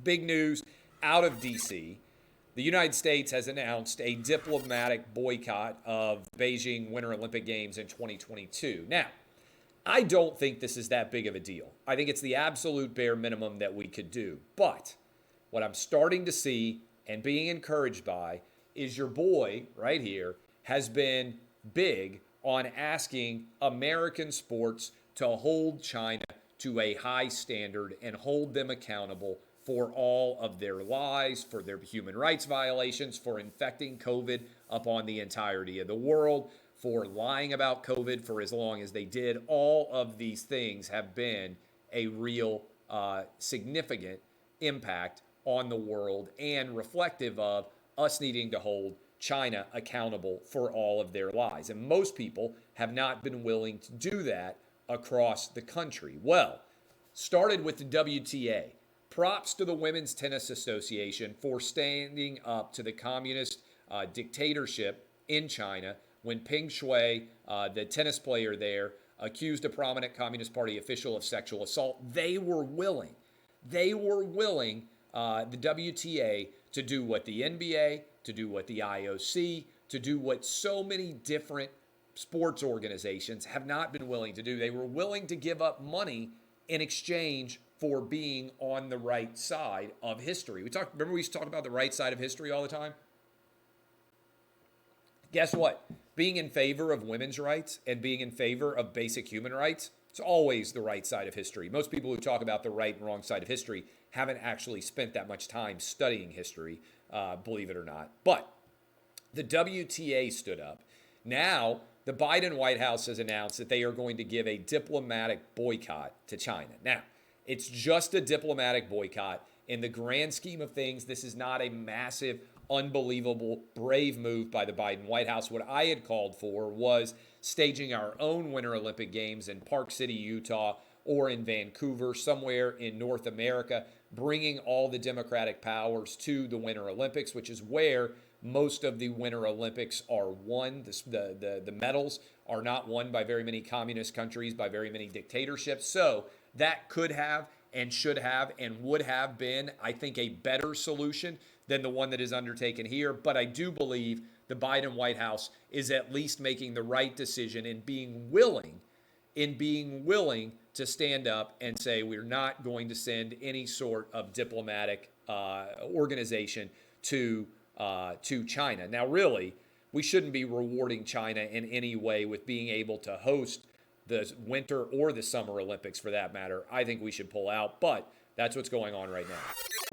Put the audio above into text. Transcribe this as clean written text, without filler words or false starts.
big news out of D.C. The United States has announced a diplomatic boycott of Beijing Winter Olympic Games in 2022. Now, I don't think this is that big of a deal. I think it's the absolute bare minimum that we could do. But what I'm starting to see and being encouraged by is your boy right here has been big on asking American sports to hold China to a high standard and hold them accountable for all of their lies, for their human rights violations, for infecting COVID upon the entirety of the world, for lying about COVID for as long as they did. All of these things have been a real significant impact on the world and reflective of us needing to hold China accountable for all of their lies. And most people have not been willing to do that across the country. Well, started with the WTA. Props to the Women's Tennis Association for standing up to the communist dictatorship in China when Peng Shuai, the tennis player there, accused a prominent Communist Party official of sexual assault. They were willing, the WTA, to do what the NBA, to do what the IOC, to do what so many different sports organizations have not been willing to do. They were willing to give up money in exchange for being on the right side of history. Remember we used to talk about the right side of history all the time? Guess what? Being in favor of women's rights and being in favor of basic human rights, it's always the right side of history. Most people who talk about the right and wrong side of history haven't actually spent that much time studying history, believe it or not. But the WTA stood up. Now, the Biden White House has announced that they are going to give a diplomatic boycott to China. Now, it's just a diplomatic boycott. In the grand scheme of things, this is not a massive, unbelievable, brave move by the Biden White House. What I had called for was staging our own Winter Olympic Games in Park City, Utah, or in Vancouver, somewhere in North America, bringing all the democratic powers to the Winter Olympics, which is where most of the Winter Olympics are won. The medals are not won by very many communist countries, by very many dictatorships. So that could have and should have and would have been, I think, a better solution than the one that is undertaken here. But I do believe the Biden White House is at least making the right decision in being willing to stand up and say we're not going to send any sort of diplomatic organization to China. Now, really, we shouldn't be rewarding China in any way with being able to host the Winter or the Summer Olympics for that matter. I think we should pull out, but that's what's going on right now.